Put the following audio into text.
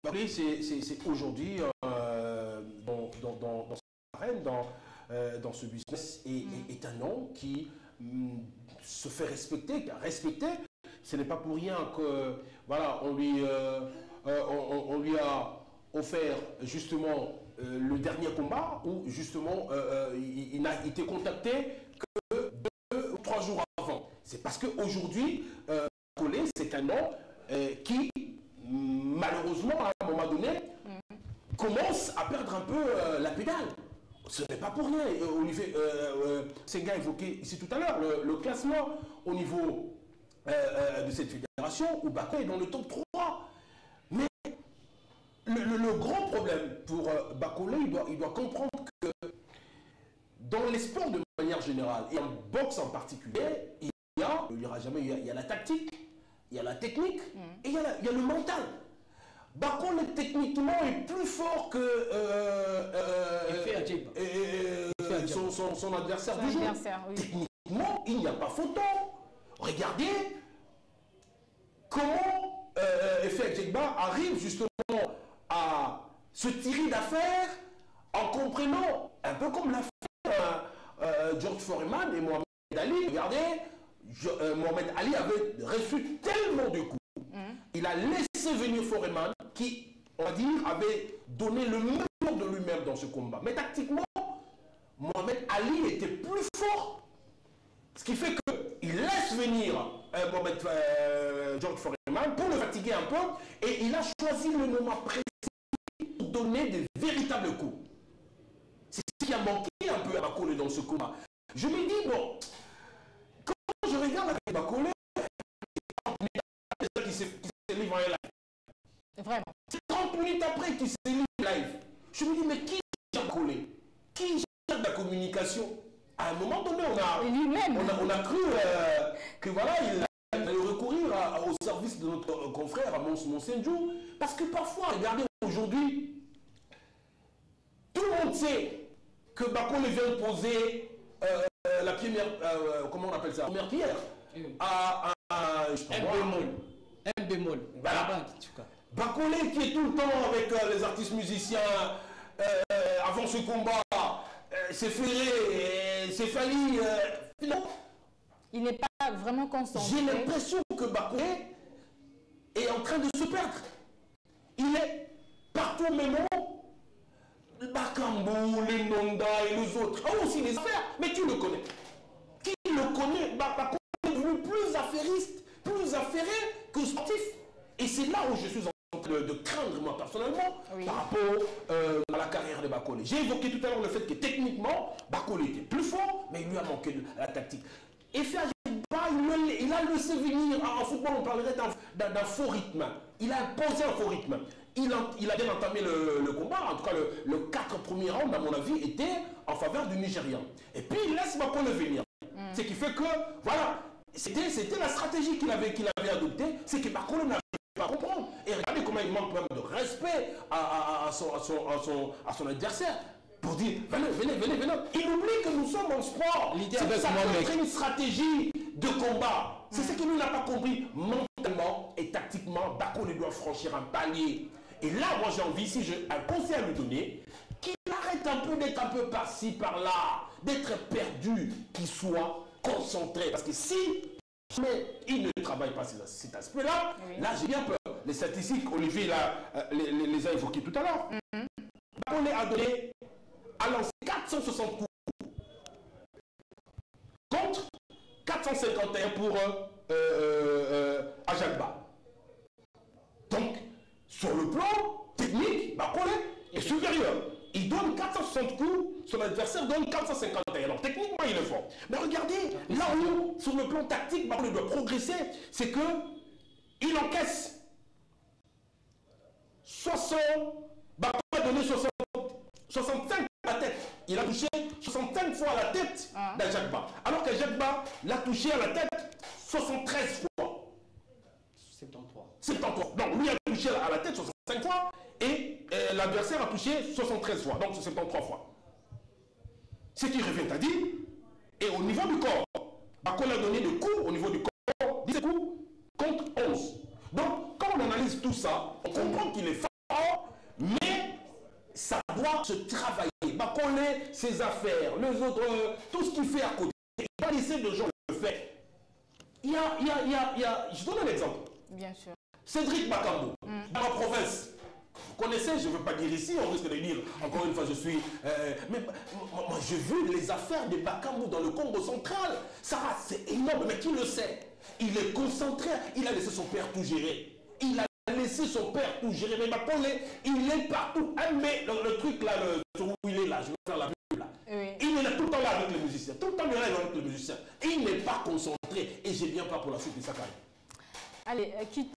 Bakole, c'est aujourd'hui dans cette arène, dans ce business, est un nom qui se fait respecter, ce n'est pas pour rien que voilà, on lui a offert justement le dernier combat où justement il n'a été contacté que 2 ou 3 jours avant. C'est parce qu'aujourd'hui, Bakole, c'est un nom qui malheureusement à un moment donné commence à perdre un peu la pédale. Ce n'est pas pour rien. Olivier Senga évoquait ici tout à l'heure le classement au niveau de cette fédération où Bakole est dans le top 3. Mais le grand problème pour Bakole, il doit comprendre que dans les sports de manière générale, et en boxe en particulier, il n'y aura jamais, il y a la tactique, il y a la technique et il y a le mental. Bakole techniquement est plus fort que son adversaire du jour. Oui. Techniquement, il n'y a pas photo. Regardez comment Efe Adjegba arrive justement à se tirer d'affaire en comprenant, un peu comme l'a fait George Foreman et Mohamed Ali. Regardez, Mohamed Ali avait reçu tellement de coups. Il a laissé venir Foreman qui, on va dire, avait donné le meilleur de lui-même dans ce combat. Mais tactiquement, Mohamed Ali était plus fort. Ce qui fait qu'il laisse venir George Foreman pour le fatiguer un peu et il a choisi le moment précis pour donner de véritables coups. C'est ce qui a manqué un peu à Bakole dans ce combat. Je me dis, bon, quand je regarde avec Bakole, qui se livre en live. Vraiment. C'est 30 minutes après qu'il se livre en live. Je me dis, mais qui gère Bakole? Qui gère la communication? À un moment donné, on a cru que voilà, il allait recourir au service de notre confrère, à Monsenjou. Parce que parfois, regardez aujourd'hui, tout le monde sait que Bakole vient poser la première, comment on appelle ça, la première pierre à un bémol. Voilà. Bakole qui est tout le temps avec les artistes musiciens avant ce combat, c'est Ferré, c'est Fali. Non. Il n'est pas vraiment concentré. J'ai l'impression que Bakole est en train de se perdre. Il est partout au même moment. Bakambu, les Nonda et les autres. Ah, aussi les affaires. Mais qui le connaît? Qui le connaît? Bakole est devenu plus affairiste, plus affairé que sportif. Et c'est là où je suis en train de craindre, moi, personnellement, par rapport à la carrière de Bakole. J'ai évoqué tout à l'heure le fait que techniquement, Bakole était plus fort, mais il lui a manqué la tactique. Et Efe Adjegba, il a laissé venir, en football on parlerait d'un faux rythme. Il a imposé un faux rythme. Il a bien entamé le combat, en tout cas le 4 premiers rounds, à mon avis, étaient en faveur du Nigérian. Et puis il laisse Bakole venir. Ce qui fait que, voilà, c'était la stratégie qu'il avait adoptée, c'est que Bakole n'avait pas à comprendre. Et regardez comment il manque même de respect à son adversaire. Pour dire, venez. Il oublie que nous sommes en sport. C'est une stratégie de combat. C'est ce qu'il n'a pas compris. Mentalement et tactiquement, Bakole doit franchir un palier. Et là, moi j'ai envie, si j'ai un conseil à lui donner, qu'il arrête un peu d'être un peu par-ci, par-là, d'être perdu, qu'il soit concentré. Parce que si il ne travaille pas cet aspect-là, là j'ai bien peur. Les statistiques, Olivier les a évoquées tout à l'heure. Bakole a lancé 460 coups contre 451 pour Adjegba. Donc, sur le plan technique, Bakole est supérieur. Il donne 460 coups, son adversaire donne 451. Alors, techniquement, il est fort. Mais regardez, là où, sur le plan tactique, Bakole doit progresser, c'est que il encaisse 60. Bakole a donné 65 à la tête. Il a touché 65 fois à la tête d'Adjegba. Alors qu'Adjegba l'a touché à la tête 73 fois. 73. Donc lui a touché à la tête 65 fois et l'adversaire a touché 73 fois. Donc c'est 73 fois. Ce qui revient à dire, et au niveau du corps, Bakole a donné des coups au niveau du corps, 10 coups contre 11. Donc quand on analyse tout ça, on comprend qu'il est fort ça doit se travailler. Bah, connaît ses affaires, les autres, tout ce qu'il fait à côté. Il va laisser de gens le faire. Il y a, je donne un exemple. Bien sûr. Cédric Bakambu, dans la province. Vous connaissez, je ne veux pas dire ici, on risque de dire, encore une fois, je suis... mais moi, j'ai vu les affaires de Bakambu dans le Congo central. Ça, c'est énorme, mais qui le sait? Il est concentré, il a laissé son père tout gérer. Il a laissé son père tout gérer. Mais Bakolé, il est partout. Ah, mais le truc là, où il est là, je vais faire la pub là. Oui. Il est tout le temps là avec les musiciens. Tout le temps il est là avec les musiciens. Et il n'est pas concentré. Et j'ai bien peur pour la suite de sa carrière. Allez, quitte